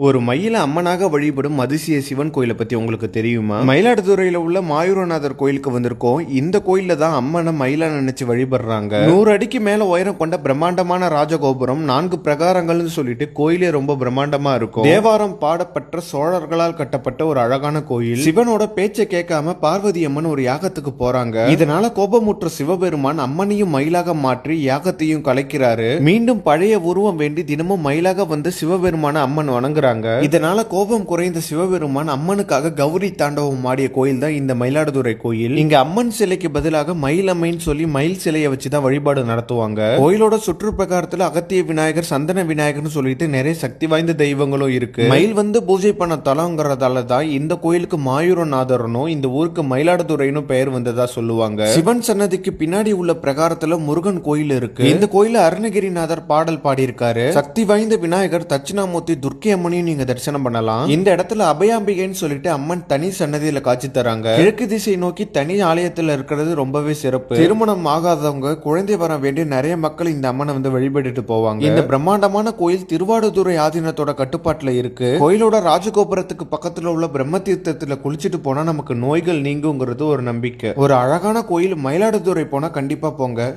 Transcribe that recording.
ஒரு மயில அம்மனாக வழிபடும் அதிசய சிவன் கோயிலை பத்தி உங்களுக்கு தெரியுமா? மயிலாடுதுறையில உள்ள மாயூரநாதர் கோயிலுக்கு வந்திருக்கோம். இந்த கோயில்ல தான் அம்மனை மயிலா நினைச்சு வழிபடுறாங்க. 100 அடிக்கு மேல உயரம் கொண்ட பிரம்மாண்டமான ராஜகோபுரம், 4 பிரகாரங்கள்னு சொல்லிட்டு கோயிலே ரொம்ப பிரம்மாண்டமா இருக்கும். தேவாரம் பாடப்பட்ட சோழர்களால் கட்டப்பட்ட ஒரு அழகான கோயில். சிவனோட பேச்சை கேட்காம பார்வதி அம்மன் ஒரு யாகத்துக்கு போறாங்க. இதனால கோபமுற்ற சிவபெருமான் அம்மனையும் மயிலாக மாற்றி யாகத்தையும் கலைக்கிறாரு. மீண்டும் பழைய உருவம் வேண்டி தினமும் மயிலாக வந்து சிவபெருமான அம்மன் வணங்குறாங்க. இதனால கோபம் குறைந்த சிவபெருமான் அம்மனுக்காக கௌரி தாண்டவம் ஆடிய கோயில் தான் இந்த மயிலாடுதுறை கோயில். இங்க அம்மன் சிலைக்கு பதிலாக மயிலம்மைன்னு சொல்லி மயில் சிலையை வச்சுதான் வழிபாடு நடத்துவாங்க. கோயிலோட சுற்று பிரகாரத்துல அகத்திய விநாயகர், சந்தன விநாயகர்னு சொல்லிட்டு நிறைய சக்தி வாய்ந்த தெய்வங்களும் இருக்கு. மயில் வந்து பூஜை பண்ண தலங்கிறதால தான் இந்த கோயிலுக்கு மாயூரநாதரனும் இந்த ஊருக்கு மயிலாடுதுறைன்னு பெயர் வந்ததா சொல்லுவாங்க. சிவன் சன்னதிக்கு பின்னாடி உள்ள பிரகாரத்துல முருகன் கோயில் இருக்கு. இந்த கோயில அருணகிரிநாதர் பாடல் பாடியிருக்காரு. சக்தி வாய்ந்த விநாயகர், தட்சிணாமூர்த்தி, துர்க்கை அம்மனையும் நீங்க தரிசனம் பண்ணலாம். இந்த இடத்துல அபயாம்பிகைன்னு சொல்லிட்டு அம்மன் தனி சன்னதியில காட்சி தராங்க. கிழக்கு திசை நோக்கி தனி ஆலயத்துல இருக்கிறது ரொம்பவே சிறப்பு. திருமணம் ஆகாதவங்க, குழந்தை வர வேண்டிய நிறைய மக்கள் இந்த அம்மனை வந்து வழிபட்டுட்டு போவாங்க. இந்த பிரம்மாண்டமான கோயில் திருவாடுதுறை ஆதீனத்தோட கட்டுப்பாட்டுல இருக்கு. கோயிலோட ராஜகோபுரத்துக்கு பக்கத்துல உள்ள பிரம்ம தீர்த்தத்துல குளிச்சுட்டு போனா நமக்கு நோய்கள் நீங்குங்கிறது ஒரு நம்பிக்கை. ஒரு அழகான கோயில். மயிலாடுதுறை போனா கண்டிப்பா போங்க.